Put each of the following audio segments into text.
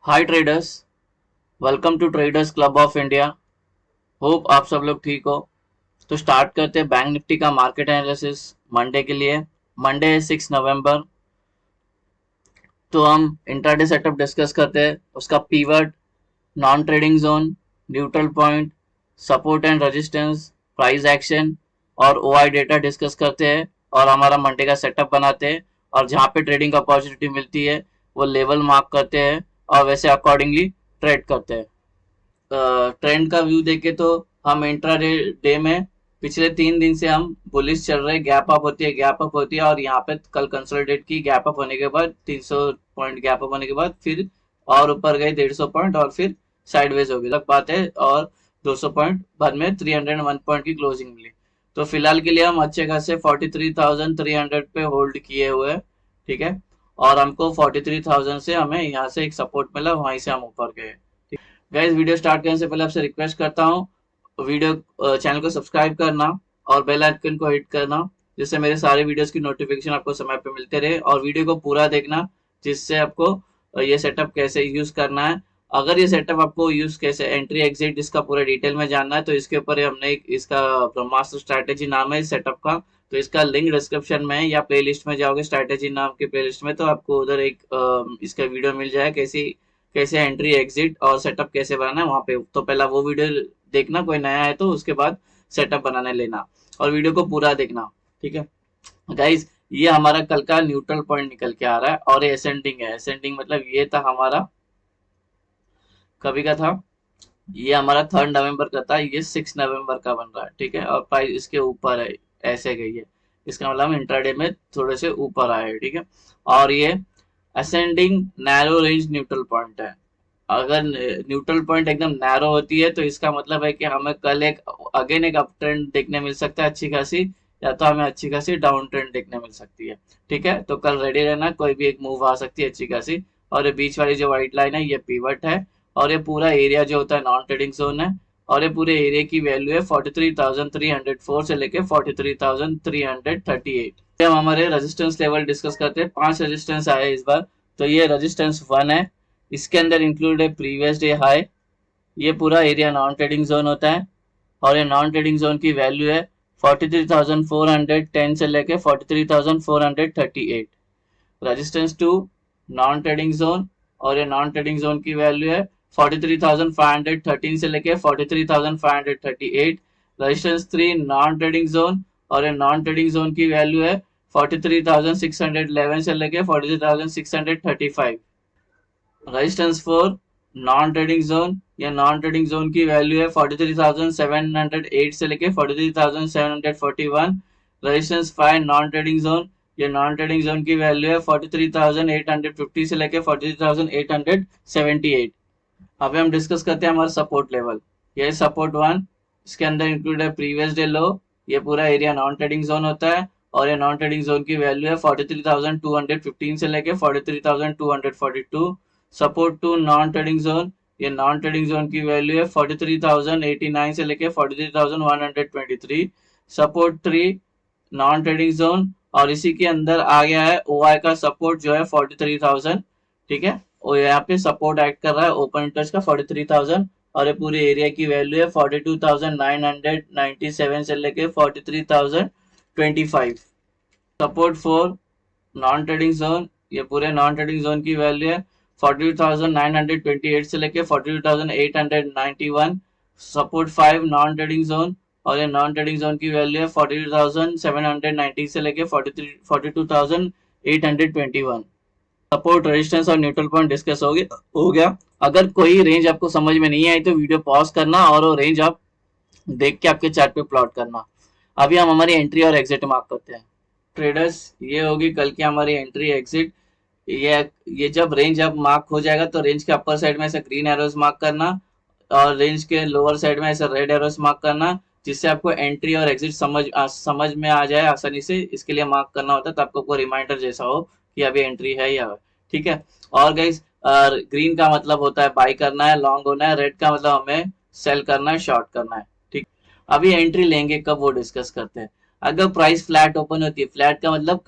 Hi traders, welcome to traders club of India. Hope आप सब लोग ठीक हो। तो स्टार्ट करते हैं बैंक निफ्टी का मार्केट एनालिसिस मंडे के लिए। मंडे है 6 नवंबर। तो हम इंट्राडे सेटअप डिस्कस करते हैं, उसका pivot, non trading zone, neutral point, support and resistance, price action और ओआई डेटा डिस्कस करते हैं और हमारा मंडे का सेटअप बनाते हैं। और जहाँ पे ट्रेडिंग अपॉर्चुनिटी मिलती है वो लेवल मार्क करते हैं और वैसे अकॉर्डिंगली ट्रेड करते हैं। ट्रेंड का व्यू देखे तो हम इंट्राडे डे में पिछले 3 दिन से हम बुलिश चल रहे, गैप अप होती है और यहाँ पे कल कंसोलिडेट की, गैप अप होने के बाद 300 पॉइंट गैप अप होने के बाद फिर और ऊपर गए 150 पॉइंट और फिर साइडवेज हो गई लग बात है। और 200 पॉइंट बाद में 301 पॉइंट की क्लोजिंग मिली। तो फिलहाल के लिए हम अच्छे खासे 43,300 पे होल्ड किए हुए हैं। ठीक है। और हमको 43,000 से हमें यहाँ से एक सपोर्ट मिला, वहीं से हम ऊपर गए। गाइस, वीडियो स्टार्ट करने से पहले आपसे रिक्वेस्ट करता हूँ, वीडियो चैनल को सब्सक्राइब करना और बेल आइकन को हिट करना, जिससे मेरे सारे वीडियोस की नोटिफिकेशन आपको समय पे मिलते रहे। और वीडियो को पूरा देखना, जिससे आपको ये सेटअप कैसे यूज करना है। अगर ये सेटअप आपको यूज कैसे, एंट्री एग्जिट इसका पूरा डिटेल में जानना है तो इसके ऊपर हमने एक, इसका ब्रह्मास्त्र स्ट्रैटेजी नाम है इस सेटअप का। तो इसका लिंक डिस्क्रिप्शन में है या प्लेलिस्ट में जाओगे, स्ट्रैटेजी नाम की प्लेलिस्ट में, तो आपको उधर एक इसका वीडियो मिल जाए, कैसी कैसे एंट्री एग्जिट और सेटअप कैसे बनाना है वहां पे। तो पहला वो वीडियो देखना, कोई नया है तो उसके बाद सेटअप बनाने लेना और वीडियो को पूरा देखना। ठीक है गाइज, ये हमारा कल का न्यूट्रल पॉइंट निकल के आ रहा है और ये असेंडिंग है। असेंडिंग मतलब ये था हमारा, कभी का था, ये हमारा 3 नवंबर का था, ये 6 नवंबर का बन रहा है। ठीक है। और प्राइस इसके ऊपर है, ऐसे गई है। इसका मतलब हम इंट्राडे में थोड़े से ऊपर आए। ठीक है। और ये ascending narrow range neutral point है। अगर न्यूट्रल पॉइंट एकदम नैरो होती है तो इसका मतलब है कि हमें कल एक अगेन एक अप ट्रेंड देखने मिल सकता है अच्छी खासी, या तो हमें अच्छी खासी डाउन ट्रेंड देखने मिल सकती है। ठीक है। तो कल रेडी रहना, कोई भी एक मूव आ सकती है अच्छी खासी। और ये बीच वाली जो व्हाइट लाइन है ये पीवट है। और ये पूरा एरिया जो होता है नॉन ट्रेडिंग जोन है। और ये पूरे एरिया की वैल्यू है 43,304 से लेके 43,338। हम हमारे रेजिस्टेंस लेवल डिस्कस करते हैं। 5 रेजिस्टेंस आए इस बार। तो ये रेजिस्टेंस 1 है, इसके अंदर इंक्लूड है प्रीवियस डे हाई। ये पूरा एरिया नॉन ट्रेडिंग जोन होता है और ये नॉन ट्रेडिंग जोन की वैल्यू है 43,410 से लेके 43,438। रेजिस्टेंस 2 नॉन ट्रेडिंग जोन, और ये नॉन ट्रेडिंग जोन की वैल्यू है 43,513 से लेके 43,538। रेजिस्टेंस 3 नॉन ट्रेडिंग जोन, और ये नॉन ट्रेडिंग जोन की वैल्यू है 43,611 से लेके 43,635। रेजिस्टेंस 4 नॉन ट्रेडिंग जोन, या नॉन ट्रेडिंग जोन की वैल्यू है 43,708 से लेके 43,741। रेजिस्टेंस 5 नॉन ट्रेडिंग जोन, ये नॉन ट्रेडिंग जोन की वैल्यू है 43,850 से लेके 43,878। अभी हम डिस्कस करते हैं हमारा सपोर्ट लेवल। ये सपोर्ट 1, इसके अंदर इंक्लूड है प्रीवियस डे लो। ये पूरा एरिया नॉन ट्रेडिंग जोन होता है और ये नॉन ट्रेडिंग जोन की वैल्यू है 43,215 से लेके 43,242। सपोर्ट 2 नॉन ट्रेडिंग जोन, ये नॉन ट्रेडिंग जोन की वैल्यू है 43,089 से लेके 43,123। सपोर्ट 3 नॉन ट्रेडिंग जोन, और इसी के अंदर आ गया है ओआई का सपोर्ट जो है 43,000। ठीक है। और यहाँ पे सपोर्ट एक्ट कर रहा है ओपन इंटरेस्ट का 43,000। और ये पूरे एरिया की वैल्यू है 42,997 से लेके 43,025। सपोर्ट 4 नॉन ट्रेडिंग जोन, ये पूरे नॉन ट्रेडिंग जोन की वैल्यू है 42,928 से लेके 42,891। सपोर्ट 5 नॉन ट्रेडिंग जोन, और ये नॉन ट्रेडिंग जोन की वैल्यू है 42,790 से लेके 42,821। सपोर्ट, रेजिस्टेंस और न्यूट्रल पॉइंट डिस्कस हो गया। अगर कोई रेंज आपको समझ में नहीं आई तो वीडियो पॉज करना और वो रेंज आप देख के आपके चार्ट पे प्लॉट करना। अभी हम हमारी एंट्री और एग्जिट मार्क करते हैं ट्रेडर्स। ये होगी कल की हमारी एंट्री एग्जिट। ये ये जब रेंज अब मार्क हो जाएगा तो रेंज के अपर साइड में ऐसे ग्रीन एरोस मार्क करना और रेंज के लोअर साइड में ऐसे रेड एरोस मार्क करना, जिससे आपको एंट्री और एग्जिट समझ में आ जाए आसानी से। इसके लिए मार्क करना होता है तो आपको रिमाइंडर जैसा हो कि अभी एंट्री है या। ठीक है। और गाइस, ग्रीन का मतलब होता है बाई करना है, लॉन्ग होना है। रेड का मतलब हमें सेल करना है, शॉर्ट करना है। ठीक। अभी एंट्री लेंगे कब वो डिस्कस करते हैं। अगर प्राइस फ्लैट ओपन होती है, फ्लैट का मतलब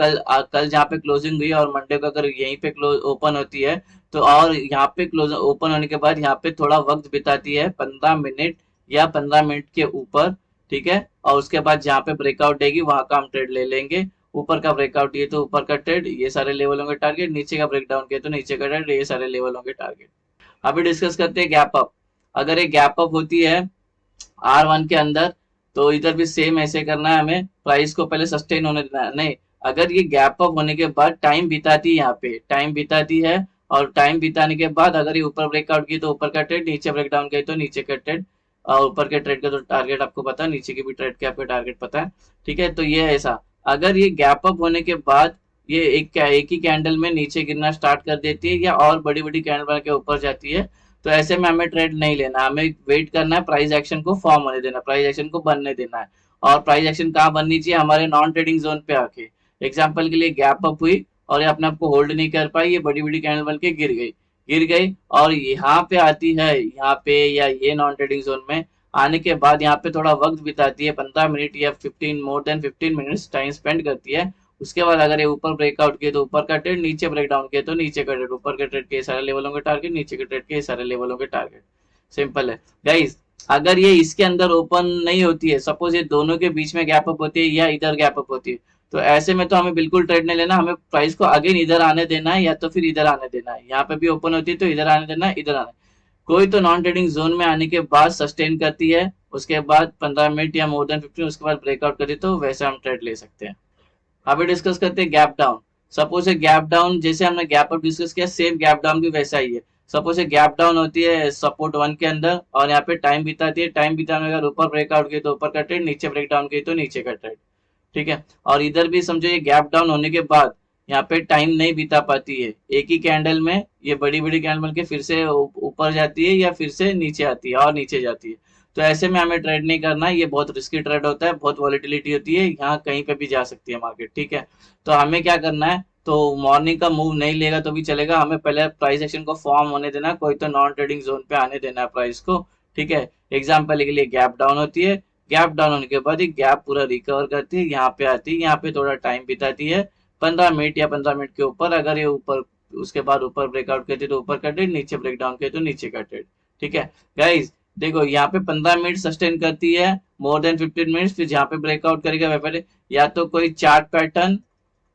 कल जहाँ पे क्लोजिंग हुई और मंडे को अगर यहीं पे क्लोज ओपन होती है, तो और यहाँ पे क्लोज ओपन होने के बाद यहाँ पे थोड़ा वक्त बिताती है 15 मिनट या 15 मिनट के ऊपर, ठीक है, और उसके बाद जहाँ पे ब्रेकआउट देगी वहां का हम ट्रेड ले लेंगे। ऊपर का ब्रेकआउट ये तो ऊपर का ट्रेड, ये सारे लेवल होंगे टारगेट, नीचे का ब्रेकडाउन किया तो नीचे का ट्रेड, ये सारे लेवल होंगे टारगेट। अभी डिस्कस करते हैं गैप अप। अगर ये गैप अप होती है R1 के अंदर, तो इधर भी सेम ऐसे करना है हमें, प्राइस को पहले सस्टेन होने देना है। नहीं, अगर ये गैप अप होने के बाद टाइम बिताती है, यहाँ पे टाइम बिताती है, और टाइम बिताने के बाद अगर ये ऊपर ब्रेकआउट की तो ऊपर का ट्रेड, नीचे ब्रेकडाउन की तो नीचे का ट्रेड। और ऊपर के ट्रेड का तो टारगेट आपको पता है, नीचे के भी ट्रेड के आपको टारगेट पता है, ठीक है। तो ये ऐसा, अगर ये गैप अप होने के बाद ये एक ही कैंडल में नीचे गिरना स्टार्ट कर देती है या और बड़ी बड़ी कैंडल बना के ऊपर जाती है, तो ऐसे में हमें ट्रेड नहीं लेना, हमें वेट करना है, प्राइस एक्शन को फॉर्म होने देना, प्राइस एक्शन को बनने देना है। और प्राइस एक्शन कहाँ बननी चाहिए, हमारे नॉन ट्रेडिंग जोन पे आके। एग्जांपल के लिए गैप अप हुई और ये अपने आप को होल्ड नहीं कर पाई, ये बड़ी बड़ी कैंडल बन के गिर गई और यहाँ पे आती है, यहाँ पे या ये नॉन ट्रेडिंग जोन में आने के बाद यहाँ पे थोड़ा वक्त बिताती है, 15 मिनट या 15, more than 15 minutes time spend करती है। उसके बाद अगर ये ऊपर ब्रेकआउट किए तो ऊपर का ट्रेड, नीचे ब्रेकडाउन किए तो नीचे का ट्रेड, ऊपर के ट्रेड के सारे लेवलों के टारगेट, नीचे के ट्रेड के सारे लेवलों के टारगेट। सिंपल है गाइस। अगर ये इसके अंदर ओपन नहीं होती है, सपोज ये दोनों के बीच में गैप अप होती है या इधर गैप अप होती है, तो ऐसे में तो हमें बिल्कुल ट्रेड नहीं लेना, हमें प्राइस को अगेन इधर आने देना है या तो फिर इधर आने देना है। यहाँ पे भी ओपन होती है तो इधर आने देना है, इधर आने, कोई तो नॉन ट्रेडिंग जोन में आने के बाद सस्टेन करती है, उसके बाद 15 मिनट या मोर देन 15, उसके बाद ब्रेकआउट करती है, तो वैसे हम ट्रेड ले सकते हैं। अभी डिस्कस करते हैं गैप डाउन। सपोज है गैप डाउन, जैसे हमने गैप अप डिस्कस किया, सेम गैप डाउन भी वैसा ही है। सपोज है गैप डाउन होती है सपोर्ट 1 के अंदर और यहाँ पे टाइम बिताती है, टाइम बिताने अगर ऊपर ब्रेकआउट की तो ऊपर का ट्रेड, नीचे ब्रेकडाउन की तो नीचे का ट्रेड, ठीक है। और इधर भी समझो ये गैप डाउन होने के बाद यहाँ पे टाइम नहीं बिता पाती है, एक ही कैंडल में ये बड़ी बड़ी कैंडल बन के फिर से ऊपर जाती है या फिर से नीचे आती है और नीचे जाती है, तो ऐसे में हमें ट्रेड नहीं करना है, ये बहुत रिस्की ट्रेड होता है, बहुत वॉलिटिलिटी होती है, यहाँ कहीं पे भी जा सकती है मार्केट, ठीक है। तो हमें क्या करना है, तो मॉर्निंग का मूव नहीं लेगा तो भी चलेगा, हमें पहले प्राइस एक्शन को फॉर्म होने देना है, कोई तो नॉन ट्रेडिंग जोन पे आने देना है प्राइस को, ठीक है। एग्जाम्पल के लिए गैप डाउन होती है, गैप डाउन होने के बाद एक गैप पूरा रिकवर करती है, यहाँ पे आती है, यहाँ पे थोड़ा टाइम बिताती है, 15 मिनट या 15 मिनट के ऊपर, अगर ये ऊपर उसके बाद ऊपर ब्रेकआउट करती है तो ऊपर का ट्रेड, नीचे ब्रेकडाउन किया तो नीचे का ट्रेड, ठीक है। गाइज देखो यहाँ पे 15 मिनट सस्टेन करती है, मोर देन 15 मिनट्स, फिर जहाँ पे ब्रेकआउट करेगा वह पहले या तो कोई चार्ट पैटर्न,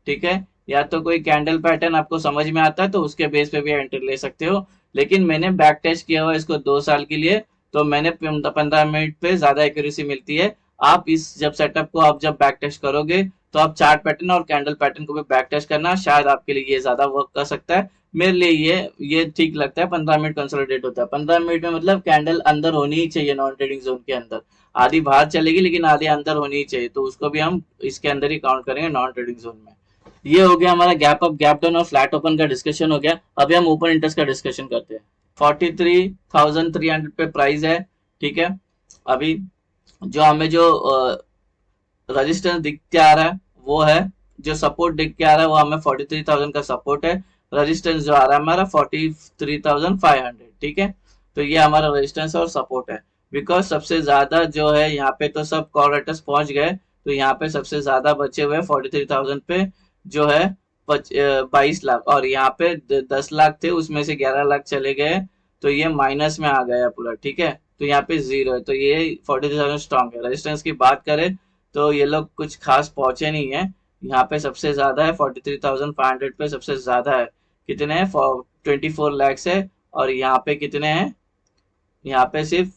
ठीक है, या तो कोई कैंडल पैटर्न आपको समझ में आता है तो उसके बेस पे भी एंट्री ले सकते हो। लेकिन मैंने बैक टेस्ट किया हुआ इसको 2 साल के लिए, तो मैंने 15 मिनट पे ज्यादा एक्यूरेसी मिलती है। आप इस जब सेटअप को आप जब बैक टेस्ट करोगे तो आप चार्ट पैटर्न और कैंडल पैटर्न को भी बैक टेस्ट करना, शायद आपके लिए ये ज्यादा वर्क कर सकता है। मेरे लिए ये ठीक लगता है, 15 मिनट कंसोलिडेट होता है। 15 मिनट में मतलब कैंडल अंदर होनी ही चाहिए नॉन ट्रेडिंग जोन के अंदर, आधी बाहर चलेगी लेकिन आधी अंदर होनी ही चाहिए, तो उसको भी हम इसके अंदर ही काउंट करेंगे नॉन ट्रेडिंग जोन में। ये हो गया हमारा गैप अप गैप डाउन और फ्लैट ओपन का डिस्कशन हो गया। अभी हम ओपन इंटरेस्ट का डिस्कशन करते हैं। 43,300 पे प्राइस है, ठीक है। अभी जो हमें जो रजिस्टेंस दिख के आ रहा है वो है, जो सपोर्ट दिख के आ रहा है वो हमें 43,000 का सपोर्ट है, रजिस्टेंस जो आ रहा है हमारा 43,500, ठीक है। तो ये हमारा रजिस्टेंस और सपोर्ट है, बिकॉज सबसे ज्यादा जो है यहाँ पे तो सब कॉल पहुंच गए, तो यहाँ पे सबसे ज्यादा बचे हुए 43,000 पे जो है 22 लाख, और यहाँ पे 10 लाख थे, उसमें से 11 लाख चले गए, तो ये माइनस में आ गया पूरा, ठीक है। तो यहाँ पे जीरो है, तो ये 43,000 स्ट्रॉन्ग है। रेजिस्टेंस की बात करें तो ये लोग कुछ खास पहुंचे नहीं है, यहाँ पे सबसे ज्यादा है 43,500 पे सबसे ज्यादा है, कितने हैं 24 लाख है, और यहाँ पे कितने हैं, यहाँ पे सिर्फ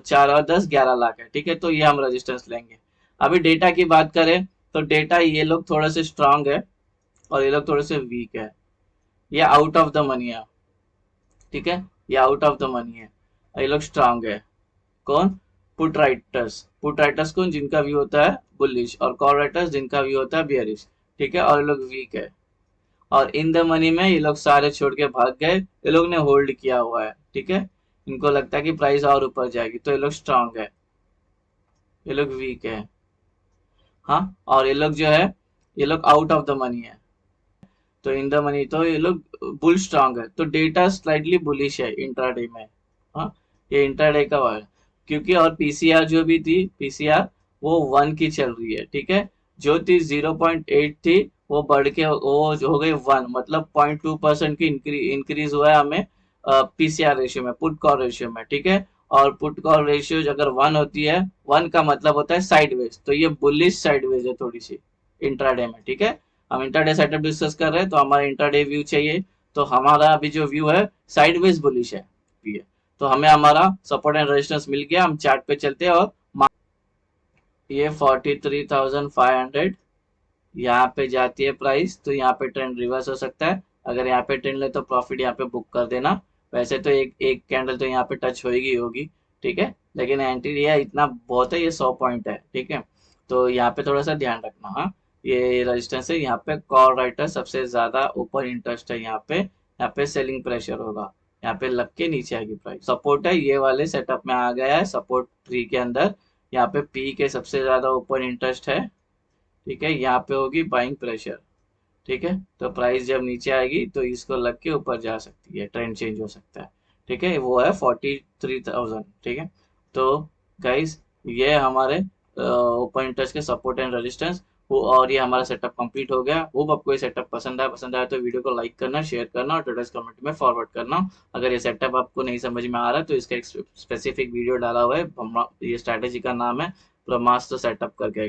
4 और 10 11 लाख है, ठीक है। तो ये हम रेजिस्टेंस लेंगे। अभी डेटा की बात करें तो डेटा ये लोग थोड़े से स्ट्रांग है और ये लोग थोड़े से वीक है, ये आउट ऑफ द मनी है, ठीक है, ये आउट ऑफ द मनी है, ये लोग स्ट्रांग है। कौन, पुट राइटर्स कौन, जिनका व्यू होता है बुलिश, और कॉल राइटर्स जिनका व्यू होता है बियरिश, ठीक है, और ये लोग वीक है। और इन द मनी में ये लोग सारे छोड़ के भाग गए, ये लोग ने होल्ड किया हुआ है, ठीक है, इनको लगता है कि प्राइस और ऊपर जाएगी, तो ये लोग स्ट्रांग है, ये लोग वीक है, हाँ। और ये लोग जो है ये लोग आउट ऑफ द मनी है, तो इन द मनी तो ये लोग बुल स्ट्रांग है, तो डेटा स्लाइटली बुलिश है इंट्राडे में, हाँ, ये इंट्राडे का वाला, क्योंकि और पीसीआर जो भी थी, पीसीआर वो 1 की चल रही है, ठीक है। जो थी 0.8 थी, वो बढ़ के वो जो हो गई 1, मतलब 0.2% की इंक्रीज हुआ है हमें पीसीआर रेशियो में, पुट कॉल रेशियो में, ठीक है। और पुट कॉल रेशियो अगर 1 होती है, 1 का मतलब होता है साइडवेज, तो ये बुलिश साइडवेज है थोड़ी सी इंट्राडे में, ठीक है। हम इंट्राडे सेटअप डिस्कस कर रहे हैं, तो हमारा इंट्राडे व्यू चाहिए। तो हमारा अभी जो व्यू है साइडवेज बुलिश है, तो हमें हमारा सपोर्ट एंड रेजिस्टेंस मिल गया। हम चार्ट पे चलते हैं और ये 43,500 यहाँ पे जाती है प्राइस, तो यहाँ पे ट्रेंड रिवर्स हो सकता है। अगर यहाँ पे ट्रेंड ले तो प्रॉफिट यहाँ पे बुक कर देना। वैसे तो एक एक कैंडल तो यहाँ पे टच होगी होगी, ठीक है, लेकिन एंटी दिया इतना बहुत है, ये 100 पॉइंट है, ठीक है। तो यहाँ पे थोड़ा सा ध्यान रखना। हाँ, ये रेजिस्टेंस है, यहाँ पे कॉल राइटर सबसे ज्यादा ऊपर इंटरेस्ट है, यहाँ पे सेलिंग प्रेशर होगा, यहाँ पे लग के नीचे आएगी प्राइस। सपोर्ट है ये वाले सेटअप में आ गया है, सपोर्ट 3 के अंदर। यहाँ पे पी के सबसे ज्यादा ऊपर इंटरेस्ट है, ठीक है। यहाँ पे होगी बाइंग प्रेशर, ठीक है। तो प्राइस जब नीचे आएगी तो इसको लग के ऊपर जा सकती है, ट्रेंड चेंज हो सकता है, ठीक है। वो है 43,000, ठीक है। तो गाइस, ये हमारे ओपन इंटरेस्ट के सपोर्ट एंड रेजिस्टेंस वो, और ये हमारा सेटअप कंप्लीट हो गया। होप आपको ये सेटअप पसंद आया तो वीडियो को लाइक करना, शेयर करना और ट्रेडर्स कमेंट में फॉरवर्ड करना। अगर ये सेटअप आपको नहीं समझ में आ रहा है तो इसका एक स्पेसिफिक वीडियो डाला हुआ है, ये स्ट्रैटेजी का नाम है ब्रह्मास्त्र सेटअप करके।